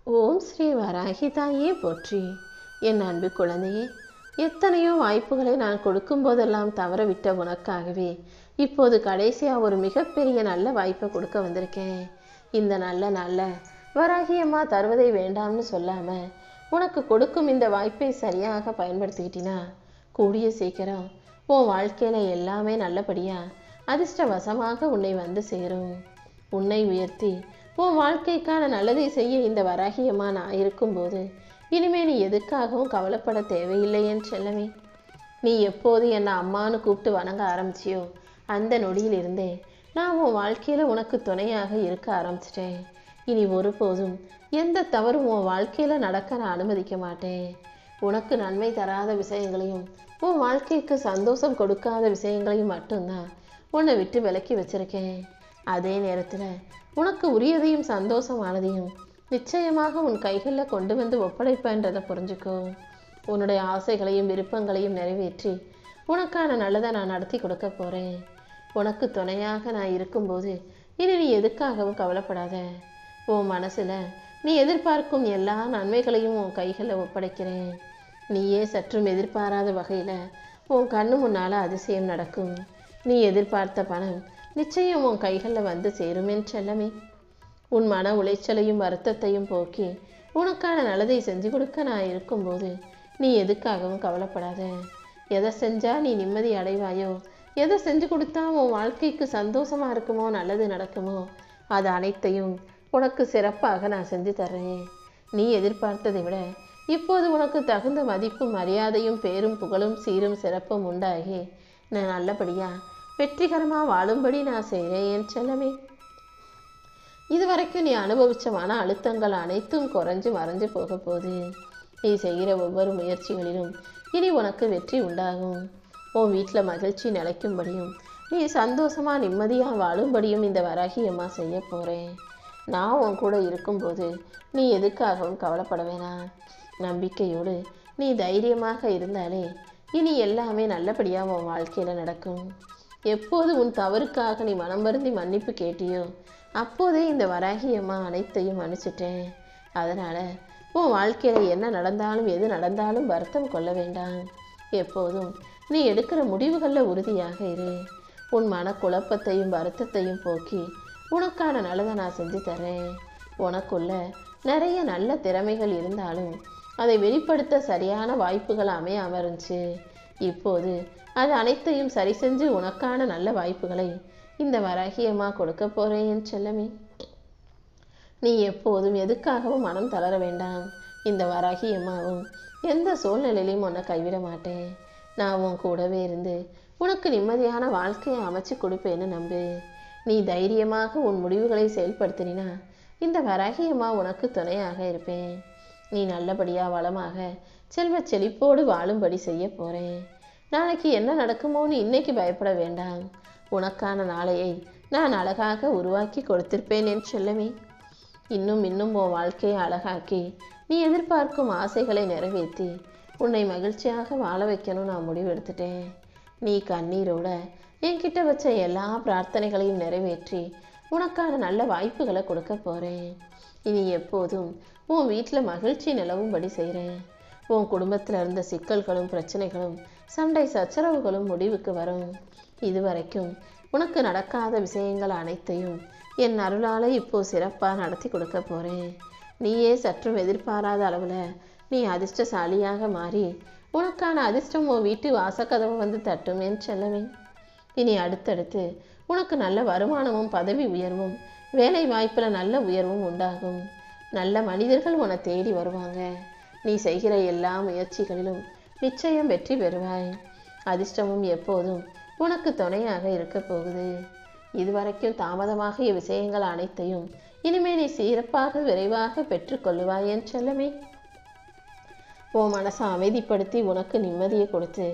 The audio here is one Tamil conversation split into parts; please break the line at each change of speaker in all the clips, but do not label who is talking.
ஓம் ஸ்ரீ வராகி தாயே போற்றி. என் அன்பு குழந்தையே, எத்தனையோ வாய்ப்புகளை நான் கொடுக்கும் போதெல்லாம் தவற விட்ட உனக்காகவே இப்போது கடைசியாக ஒரு மிகப்பெரிய நல்ல வாய்ப்பை கொடுக்க வந்திருக்கேன். இந்த நல்ல வராகி அம்மா தருவதை வேண்டாம்னு சொல்லாமல் உனக்கு கொடுக்கும் இந்த வாய்ப்பை சரியாக பயன்படுத்திக்கிட்டினா கூடிய சீக்கிரம் உன் வாழ்க்கையில் எல்லாமே நல்லபடியாக அதிர்ஷ்டவசமாக உன்னை வந்து சேரும். உன்னை உயர்த்தி உன் வாழ்க்கைக்கான நல்லதை செய்ய இந்த வராகியம்மா நான் இருக்கும்போது இனிமே நீ எதுக்காகவும் கவலைப்பட தேவையில்லை என் செல்லமே. நீ எப்போது என்னை அம்மானு கூப்பிட்டு வணங்க ஆரம்பிச்சியோ அந்த நொடியிலிருந்தே நான் உன் வாழ்க்கையில் உனக்கு துணையாக இருக்க ஆரம்பிச்சிட்டேன். இனி ஒருபோதும் எந்த தவறும் உன் வாழ்க்கையில் நடக்க நான் அனுமதிக்க மாட்டேன். உனக்கு நன்மை தராத விஷயங்களையும் உன் வாழ்க்கைக்கு சந்தோஷம் கொடுக்காத விஷயங்களையும் மட்டும்தான் உன்னை விட்டு விலக்கி வச்சிருக்கேன். அதே நேரத்தில் உனக்கு உரியதையும் சந்தோஷமானதையும் நிச்சயமாக உன் கைகளில் கொண்டு வந்து ஒப்படைப்பேன்றதை புரிஞ்சுக்கோ. உன்னுடைய ஆசைகளையும் விருப்பங்களையும் நிறைவேற்றி உனக்கான நல்லதை நான் நடத்தி கொடுக்க போகிறேன். உனக்கு துணையாக நான் இருக்கும்போது இனி நீ எதுக்காகவும் கவலைப்படாத. உன் மனசில் நீ எதிர்பார்க்கும் எல்லா நன்மைகளையும் உன் கைகளில் ஒப்படைக்கிறேன். நீயே சற்றும் எதிர்பாராத வகையில் உன் கண்ணு முன்னால் அதிசயம் நடக்கும். நீ எதிர்பார்த்த பணம் நிச்சயம் உன் கைகளில் வந்து சேரும் என் செல்லமே. உன் மன உளைச்சலையும் வருத்தத்தையும் போக்கி உனக்கான நல்லதை செஞ்சு கொடுக்க நான் இருக்கும்போது நீ எதுக்காகவும் கவலைப்படாத. எதை செஞ்சால் நீ நிம்மதி அடைவாயோ, எதை செஞ்சு கொடுத்தா உன் வாழ்க்கைக்கு சந்தோஷமாக இருக்குமோ, நல்லது நடக்குமோ, அது அனைத்தையும் உனக்கு சிறப்பாக நான் செஞ்சு தர்றேன். நீ எதிர்பார்த்ததை விட இப்போது உனக்கு தகுந்த மதிப்பும் மரியாதையும் பேரும் புகழும் சீரும் சிறப்பும் உண்டாகி நான் நல்லபடியாக வெற்றிகரமாக வாழும்படி நான் செய்கிறேன் என் செல்லமே. இதுவரைக்கும் நீ அனுபவித்த மன அழுத்தங்கள் அனைத்தும் குறைஞ்சு மறைஞ்சு போக போகுது. நீ செய்கிற ஒவ்வொரு முயற்சிகளிலும் இனி உனக்கு வெற்றி உண்டாகும். உன் வீட்டில் மகிழ்ச்சி நிலைக்கும்படியும் நீ சந்தோஷமாக நிம்மதியாக வாழும்படியும் இந்த வராகி அம்மா செய்ய போகிறேன். நான் உன் கூட இருக்கும்போது நீ எதுக்காகவும் கவலைப்பட வேணாம். நம்பிக்கையோடு நீ தைரியமாக இருந்தாலே இனி எல்லாமே நல்லபடியாக உன் வாழ்க்கையில் நடக்கும். எப்போது உன் தவறுக்காக நீ மனம் வருந்தி மன்னிப்பு கேட்டியோ அப்போதே இந்த வராகி அம்மா அனைத்தையும் மன்னிச்சிட்டேன். அதனால் உன் வாழ்க்கையில் என்ன நடந்தாலும் எது நடந்தாலும் வருத்தம் கொள்ள வேண்டாம். எப்போதும் நீ எடுக்கிற முடிவுகளில் உறுதியாக இரு. உன் மனக்குழப்பத்தையும் வருத்தத்தையும் போக்கி உனக்கான நல்லதை நான் செஞ்சு தரேன். உனக்குள்ள நிறைய நல்ல திறமைகள் இருந்தாலும் அதை வெளிப்படுத்த சரியான வாய்ப்புகள் அமையாம இருந்துச்சு. இப்போது அது அனைத்தையும் சரி செஞ்சு உனக்கான நல்ல வாய்ப்புகளை இந்த வராகி அம்மா கொடுக்க போகிறேன் என் செல்லமே. நீ எப்போதும் எதுக்காகவும் மனம் தளர வேண்டாம். இந்த வராகி அம்மாவும் எந்த சூழ்நிலையிலையும் உன்னை கைவிட மாட்டேன். நான் உன் கூடவே இருந்து உனக்கு நிம்மதியான வாழ்க்கையை அமைச்சு கொடுப்பேன்னு நம்பு. நீ தைரியமாக உன் முடிவுகளை செயல்படுத்தினா இந்த வராகி அம்மா உனக்கு துணையாக இருப்பேன். நீ நல்லபடியாக வளமாக செல்வ செழிப்போடு வாழும்படி செய்ய போகிறேன். நாளைக்கு என்ன நடக்குமோன்னு இன்னைக்கு பயப்பட வேண்டாம். உனக்கான நாளையை நான் அழகாக உருவாக்கி கொடுத்திருப்பேன் என் செல்லமே. இன்னும் உன் வாழ்க்கையை அழகாக்கி நீ எதிர்பார்க்கும் ஆசைகளை நிறைவேற்றி உன்னை மகிழ்ச்சியாக வாழ வைக்கணும் நான் முடிவெடுத்துட்டேன். நீ கண்ணீரோட என்கிட்ட வச்ச எல்லா பிரார்த்தனைகளையும் நிறைவேற்றி உனக்கான நல்ல வாய்ப்புகளை கொடுக்க போகிறேன். இனி எப்போதும் உன் வீட்டில் மகிழ்ச்சி நிலவும்படி செய்கிறேன். உன் குடும்பத்தில் இருந்த சிக்கல்களும் பிரச்சனைகளும் சண்டை சச்சரவுகளும் முடிவுக்கு வரும். இதுவரைக்கும் உனக்கு நடக்காத விஷயங்கள் அனைத்தையும் என் அருளால் இப்போ சிறப்பாக நடத்தி கொடுக்க போகிறேன். நீயே சற்றும் எதிர்பாராத அளவில் நீ அதிர்ஷ்டசாலியாக மாறி உனக்கான அதிர்ஷ்டம் உன் வீட்டு வாசக்கதவை வந்து தட்டும் என் செல்லமே. இனி அடுத்தடுத்து உனக்கு நல்ல வருமானமும் பதவி உயர்வும் வேலை வாய்ப்பில் நல்ல உயர்வும் உண்டாகும். நல்ல மனிதர்கள் உன்னை தேடி வருவாங்க. நீ செய்கிற எல்லா முயற்சிகளிலும் நிச்சயம் வெற்றி பெறுவாய். அதிர்ஷ்டமும் எப்போதும் உனக்கு துணையாக இருக்க போகுது. இதுவரைக்கும் தாமதமாகிய விஷயங்கள் அனைத்தையும் இனிமே நீ சிறப்பாக விரைவாக பெற்றுக்கொள்ளுவாய் என் செல்லமே. உன் மனசை அமைதிப்படுத்தி உனக்கு நிம்மதியை கொடுத்து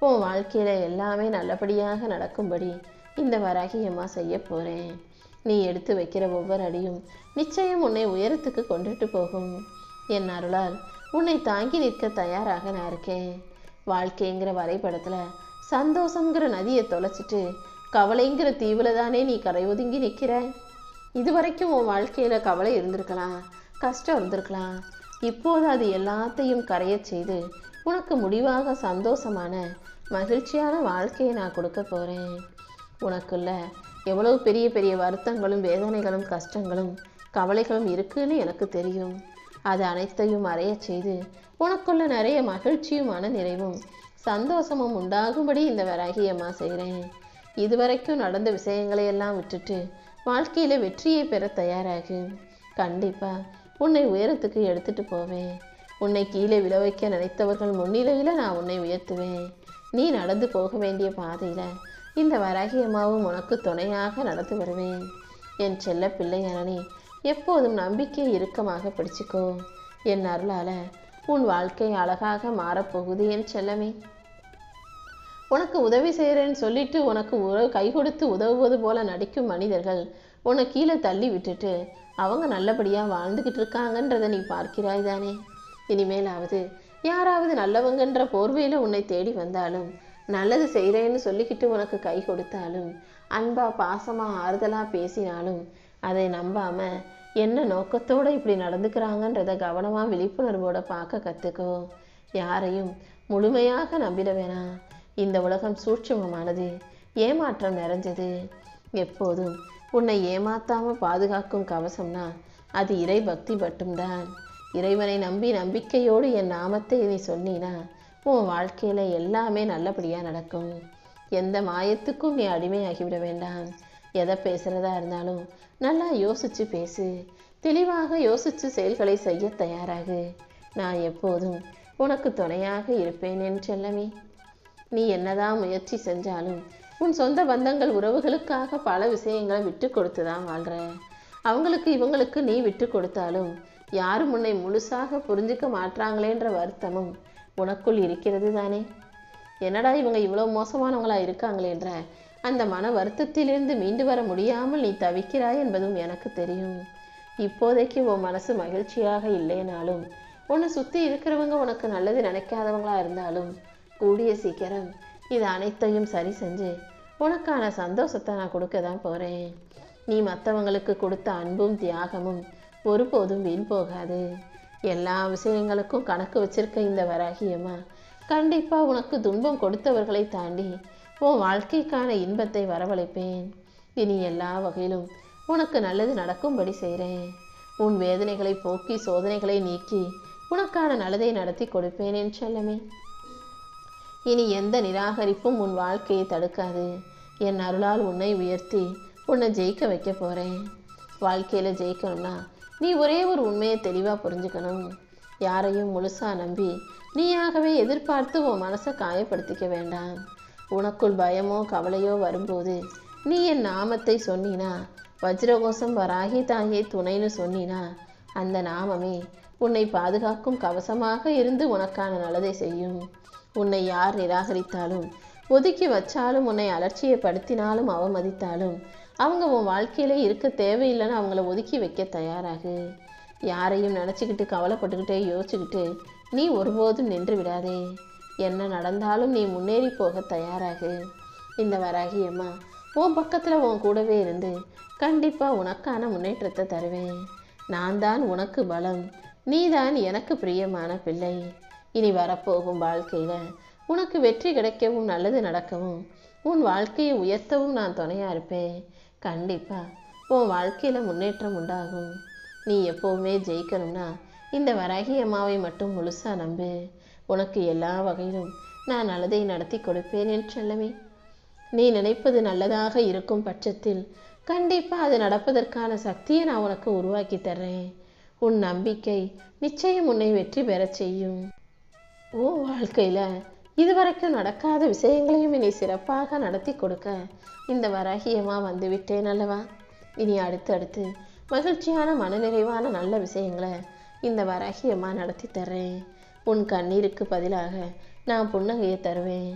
உன் வாழ்க்கையில் எல்லாமே நல்லபடியாக நடக்கும்படி இந்த வராகி அம்மா செய்ய போகிறேன். நீ எடுத்து வைக்கிற ஒவ்வொரு அடியும் நிச்சயம் உன்னை உயரத்துக்கு கொண்டுட்டு போகும். என் அருளால் உன்னை தாங்கி நிற்க தயாராக நான் இருக்கேன். வாழ்க்கைங்கிற வரைபடத்தில் சந்தோஷங்கிற நதியை தொலைச்சிட்டு கவலைங்கிற தீவில் தானே நீ கரை ஒதுங்கி நிற்கிற. இதுவரைக்கும் உன் வாழ்க்கையில் கவலை இருந்திருக்கலாம், கஷ்டம் இருந்திருக்கலாம். இப்போது அது எல்லாத்தையும் கரையச் செய்து உனக்கு முடிவாக சந்தோஷமான மகிழ்ச்சியான வாழ்க்கையை நான் கொடுக்க போகிறேன். உனக்குள்ள எவ்வளவு பெரிய பெரிய வருத்தங்களும் வேதனைகளும் கஷ்டங்களும் கவலைகளும் இருக்குன்னு எனக்கு தெரியும். அது அனைத்தையும் மறையச் செய்து உனக்குள்ள நிறைய மகிழ்ச்சியும் மன நிறைவும் சந்தோஷமும் உண்டாகும்படி இந்த வராகி அம்மா செய்கிறேன். இதுவரைக்கும் நடந்த விஷயங்களை எல்லாம் விட்டுட்டு வாழ்க்கையில வெற்றியை பெற தயாராகு. கண்டிப்பா உன்னை உயரத்துக்கு எடுத்துட்டு போவேன். உன்னை கீழே விழ வைக்க நினைத்தவர்கள் முன்னிலையில நான் உன்னை உயர்த்துவேன். நீ நடந்து போக வேண்டிய பாதையில இந்த வராகி அம்மாவும் உனக்கு துணையாக நடந்து வருவேன். என் செல்ல பிள்ளையான நீ எப்போதும் நம்பிக்கையை இறுக்கமாக பிடிச்சிக்கோ. என் அருளால உன் வாழ்க்கை அழகாக மாறப்போகுது என் செல்லமே. உனக்கு உதவி செய்கிறேன்னு சொல்லிட்டு உனக்கு கை கொடுத்து உதவுவது போல நடிக்கும் மனிதர்கள் உன்னை கீழே தள்ளி விட்டுட்டு அவங்க நல்லபடியாக வாழ்ந்துக்கிட்டு இருக்காங்கன்றதை நீ பார்க்கிறாய் தானே. இனிமேலாவது யாராவது நல்லவங்கன்ற போர்வையில் உன்னை தேடி வந்தாலும் நல்லது செய்கிறேன்னு சொல்லிக்கிட்டு உனக்கு கை கொடுத்தாலும் அன்பா பாசமா ஆறுதலா பேசினாலும் அதை நம்பாம என்ன நோக்கத்தோட இப்படி நடந்துக்கிறாங்கன்றத கவனமா விழிப்புணர்வோட பார்க்க கத்துக்கோ. யாரையும் முழுமையாக நம்பிட வேணாம். இந்த உலகம் சூட்சுமமானது, ஏமாற்றம் நிறைஞ்சது. எப்போதும் உன்னை ஏமாத்தாம பாதுகாக்கும் கவசம்னா அது இறை பக்தி மட்டும்தான். இறைவனை நம்பி நம்பிக்கையோடு என் நாமத்தை நீ சொன்னீனா உன் வாழ்க்கையில எல்லாமே நல்லபடியா நடக்கும். எந்த மாயத்துக்கும் நீ அடிமையாகிவிட வேண்டாம். எதை பேசுறதா இருந்தாலும் நல்லா யோசிச்சு பேசு. தெளிவாக யோசிச்சு செயல்களை செய்ய தயாராகு. நான் எப்போதும் உனக்கு துணையாக இருப்பேன் என் செல்லமே. நீ என்னதான் முயற்சி செஞ்சாலும் உன் சொந்த பந்தங்கள் உறவுகளுக்காக பல விஷயங்களை விட்டு கொடுத்து தான் வாழ்ற. அவங்களுக்கு இவங்களுக்கு நீ விட்டு கொடுத்தாலும் யாரும் உன்னை முழுசாக புரிஞ்சுக்க மாட்டாங்களேன்ற வருத்தமும் உனக்குள் இருக்கிறது தானே. என்னடா இவங்க இவ்வளோ மோசமானவங்களா இருக்காங்களேன்ற அந்த மன வருத்தத்திலிருந்து மீண்டு வர முடியாமல் நீ தவிக்கிறாய் என்பதும் எனக்கு தெரியும். இப்போதைக்கு உன் மனசு மகிழ்ச்சியாக இல்லைனாலும் உன்னை சுற்றி இருக்கிறவங்க உனக்கு நல்லது நினைக்காதவங்களா இருந்தாலும் கூடிய சீக்கிரம் இது அனைத்தையும் சரி செஞ்சு உனக்கான சந்தோஷத்தை நான் கொடுக்க தான் போகிறேன். நீ மற்றவங்களுக்கு கொடுத்த அன்பும் தியாகமும் ஒருபோதும் வீண் போகாது. எல்லா விஷயங்களுக்கும் கணக்கு வச்சிருக்க இந்த வராகி அம்மா கண்டிப்பாக உனக்கு துன்பம் கொடுத்தவர்களை தாண்டி உன் வாழ்க்கைக்கான இன்பத்தை வரவழைப்பேன். இனி எல்லா வகையிலும் உனக்கு நல்லது நடக்கும்படி செய்கிறேன். உன் வேதனைகளை போக்கி சோதனைகளை நீக்கி உனக்கான நல்லதை நடத்தி கொடுப்பேன் என் செல்லமே. இனி எந்த நிராகரிப்பும் உன் வாழ்க்கையை தடுக்காது. என் அருளால் உன்னை உயர்த்தி உன்னை ஜெயிக்க வைக்க போகிறேன். வாழ்க்கையில் ஜெயிக்கணும்னா நீ ஒரே ஒரு உண்மையை தெளிவாக புரிஞ்சுக்கணும். யாரையும் முழுசாக நம்பி நீயாகவே எதிர்பார்த்து உன் மனசை காயப்படுத்திக்க வேண்டாம். உனக்குள் பயமோ கவலையோ வரும்போது நீ என் நாமத்தை சொன்னினா, வஜ்ரகோஷம் வராகி தாயே துணைன்னு சொன்னினா, அந்த நாமமே உன்னை பாதுகாக்கும் கவசமாக இருந்து உனக்கான நல்லதை செய்யும். உன்னை யார் நிராகரித்தாலும் ஒதுக்கி வச்சாலும் உன்னை அலட்சியப்படுத்தினாலும் அவமதித்தாலும் அவங்க உன் வாழ்க்கையிலே இருக்க தேவையில்லைன்னு அவங்கள ஒதுக்கி வைக்க தயாராகு. யாரையும் நினச்சிக்கிட்டு கவலைப்பட்டுக்கிட்டே யோசிச்சுக்கிட்டு நீ ஒருபோதும் நின்று விடாதே. என்ன நடந்தாலும் நீ முன்னேறி போக தயாராகு. இந்த வராகி அம்மா உன் பக்கத்தில் உன் கூடவே இருந்து கண்டிப்பாக உனக்கான முன்னேற்றத்தை தருவேன். நான் தான் உனக்கு பலம், நீதான் எனக்கு பிரியமான பிள்ளை. இனி வரப்போகும் வாழ்க்கையில் உனக்கு வெற்றி கிடைக்கவும் நல்லது நடக்கவும் உன் வாழ்க்கையை உயர்த்தவும் நான் துணையாக இருப்பேன். கண்டிப்பாக உன் வாழ்க்கையில் முன்னேற்றம் உண்டாகும். நீ எப்போவுமே ஜெயிக்கணும்னா இந்த வராகி அம்மாவை மட்டும் முழுசாக நம்பு. உனக்கு எல்லா வகையிலும் நான் நல்லதை நடத்தி கொடுப்பேன் என் செல்லமே. நீ நினைப்பது நல்லதாக இருக்கும் பட்சத்தில் கண்டிப்பாக அது நடப்பதற்கான சக்தியை நான் உனக்கு உருவாக்கி தர்றேன். உன் நம்பிக்கை நிச்சயம் உன்னை வெற்றி பெறச் செய்யும். உன் வாழ்க்கையில் இதுவரைக்கும் நடக்காத விஷயங்களையும் இனி சிறப்பாக நடத்தி கொடுக்க இந்த வராகி அம்மா வந்து விட்டேன் அல்லவா. இனி அடுத்தடுத்து மகிழ்ச்சியான மனநிறைவான நல்ல விஷயங்களை இந்த வராகி அம்மா நடத்தி தர்றேன். உன் கண்ணீருக்கு பதிலாக நான் புன்னகையை தருவேன்.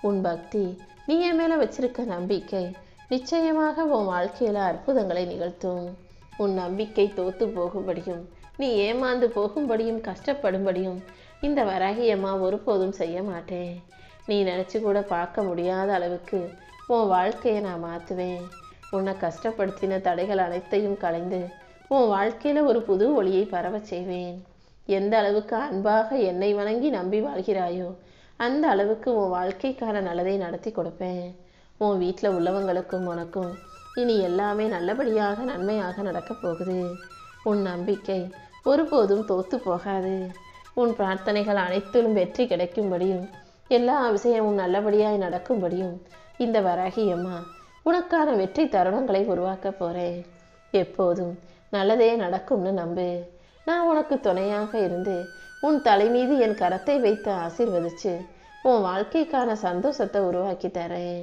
உன் பக்தி, நீ என் மேலே வச்சிருக்க நம்பிக்கை நிச்சயமாக உன் வாழ்க்கையில் அற்புதங்களை நிகழ்த்தும். உன் நம்பிக்கை தோத்து போகும்படியும் நீ ஏமாந்து போகும்படியும் கஷ்டப்படும்படியும் இந்த வராகி அம்மா ஒருபோதும் செய்ய மாட்டேன். நீ நினச்சி கூட பார்க்க முடியாத அளவுக்கு உன் வாழ்க்கையை நான் மாற்றுவேன். உன்னை கஷ்டப்படுத்தின தடைகள் அனைத்தையும் களைந்து உன் வாழ்க்கையில ஒரு புது ஒளியை பரவச் செய்வேன். எந்த அளவுக்கு அன்பாக என்னை வணங்கி நம்பி வாழ்கிறாயோ அந்த அளவுக்கு உன் வாழ்க்கைக்கான நல்லதை நடத்தி கொடுப்பேன். உன் வீட்டில் உள்ளவங்களுக்கும் உனக்கும் இனி எல்லாமே நல்லபடியாக நன்மையாக நடக்கப் போகுது. உன் நம்பிக்கை ஒருபோதும் தோத்து போகாது. உன் பிரார்த்தனைகள் அனைத்திலும் வெற்றி கிடைக்கும்படியும் எல்லா விஷயமும் நல்லபடியாய் நடக்கும்படியும் இந்த வராகி அம்மா உனக்கான வெற்றி தருணங்களை உருவாக்க போறேன். எப்போதும் நல்லதே நடக்கும்னு நம்பு. நான் உனக்கு துணையாக இருந்து உன் தலை மீது என் கரத்தை வைத்து ஆசீர்வதிச்சு உன் வாழ்க்கைக்கான சந்தோஷத்தை உருவாக்கி தரேன்.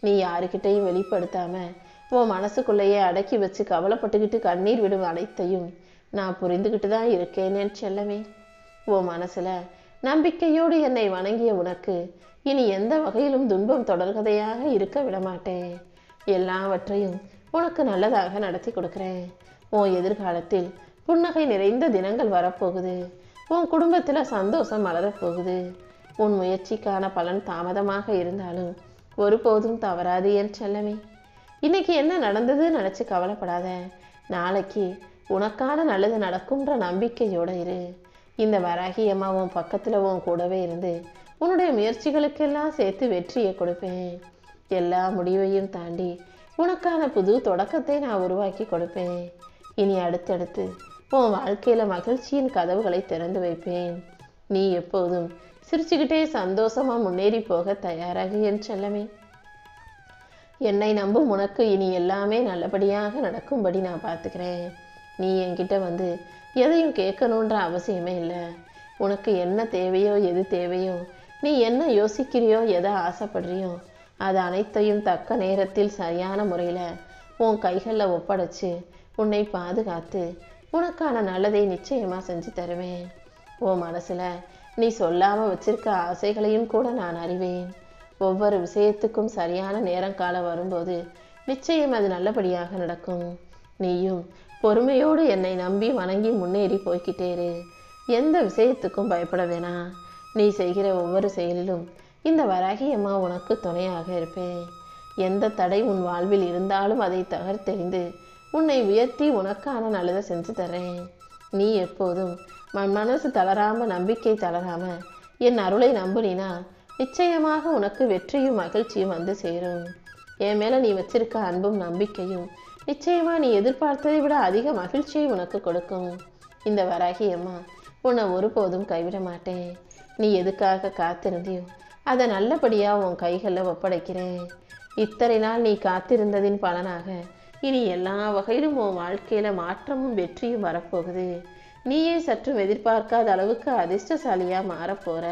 நீ யாருக்கிட்டையும் வெளிப்படுத்தாம உன் மனசுக்குள்ளேயே அடக்கி வச்சு கவலைப்பட்டுக்கிட்டு கண்ணீர் விடும் அனைத்தையும் நான் புரிந்துக்கிட்டு தான் இருக்கேன் என் செல்லமே. உன் மனசுல நம்பிக்கையோடு என்னை வணங்கிய உனக்கு இனி எந்த வகையிலும் துன்பம் தொடர்கதையாக இருக்க விடமாட்டேன். எல்லாவற்றையும் உனக்கு நல்லதாக நடத்தி கொடுக்குறேன். உன் எதிர்காலத்தில் புன்னகை நிறைந்த தினங்கள் வரப்போகுது. உன் குடும்பத்தில் சந்தோஷம் மலரப்போகுது. உன் முயற்சிக்கான பலன் தாமதமாக இருந்தாலும் ஒருபோதும் தவறாது என் செல்லமே. இன்னைக்கு என்ன நடந்தது நினச்சி கவலைப்படாத. நாளைக்கு உனக்கான நல்லது நடக்கும்ன்ற நம்பிக்கையோடு இரு. இந்த வராகி அம்மா உன் பக்கத்தில் உன் கூடவே இருந்து உன்னுடைய முயற்சிகளுக்கெல்லாம் சேர்த்து வெற்றியை கொடுப்பேன். எல்லா முடிவையும் தாண்டி உனக்கான புது தொடக்கத்தை நான் உருவாக்கி கொடுப்பேன். இனி அடுத்தடுத்து உன் வாழ்க்கையில் மகிழ்ச்சியின் கதவுகளை திறந்து வைப்பேன். நீ எப்போதும் சிரிச்சுக்கிட்டே சந்தோஷமாக முன்னேறி போக தயாராக என் செல்லமே. என்னை நம்பும் உனக்கு இனி எல்லாமே நல்லபடியாக நடக்கும்படி நான் பார்த்துக்கிறேன். நீ என்கிட்ட வந்து எதையும் கேட்கணுன்ற அவசியமே இல்லை. உனக்கு என்ன தேவையோ எது தேவையோ நீ என்ன யோசிக்கிறியோ எதை ஆசைப்படுறியோ அது அனைத்தையும் தக்க நேரத்தில் சரியான முறையில் உன் கைகளில் ஒப்படைச்சு உன்னை பாதுகாத்து உனக்கான நல்லதை நிச்சயமாக செஞ்சு தருவேன். உன் மனசில் நீ சொல்லாமல் வச்சிருக்க ஆசைகளையும் கூட நான் அறிவேன். ஒவ்வொரு விஷயத்துக்கும் சரியான நேரம் காலம் வரும்போது நிச்சயம் அது நல்லபடியாக நடக்கும். நீயும் பொறுமையோடு என்னை நம்பி வணங்கி முன்னேறி போய்கிட்டே இரு. எந்த விஷயத்துக்கும் பயப்பட வேணாம். நீ செய்கிற ஒவ்வொரு செயலிலும் இந்த வராகி அம்மா உனக்கு துணையாக இருப்பேன். எந்த தடை உன் வாழ்வில் இருந்தாலும் அதை தகர்த்தெறிந்து உன்னை உயர்த்தி உனக்கான நல்லதை செஞ்சு தரேன். நீ எப்போதும் மனசு தளராம நம்பிக்கை தளராம என் அருளை நம்புனா நிச்சயமாக உனக்கு வெற்றியும் மகிழ்ச்சியும் வந்து சேரும். என் மேல நீ வச்சிருக்க அன்பும் நம்பிக்கையும் நிச்சயமா நீ எதிர்பார்த்ததை விட அதிக மகிழ்ச்சியை உனக்கு கொடுக்கும். இந்த வராகி அம்மா உன்னை ஒருபோதும் கைவிட மாட்டேன். நீ எதுக்காக காத்திருந்தியோ அதை நல்லபடியா உன் கைகளில் ஒப்படைக்கிறேன். இத்தனை நாள் நீ காத்திருந்ததின் பலனாக இனி எல்லா வகையிலும் உன் வாழ்க்கையில மாற்றமும் வெற்றியும் வரப்போகுது. நீயே சற்றும் எதிர்பார்க்காத அளவுக்கு அதிர்ஷ்டசாலியா மாறப்போற.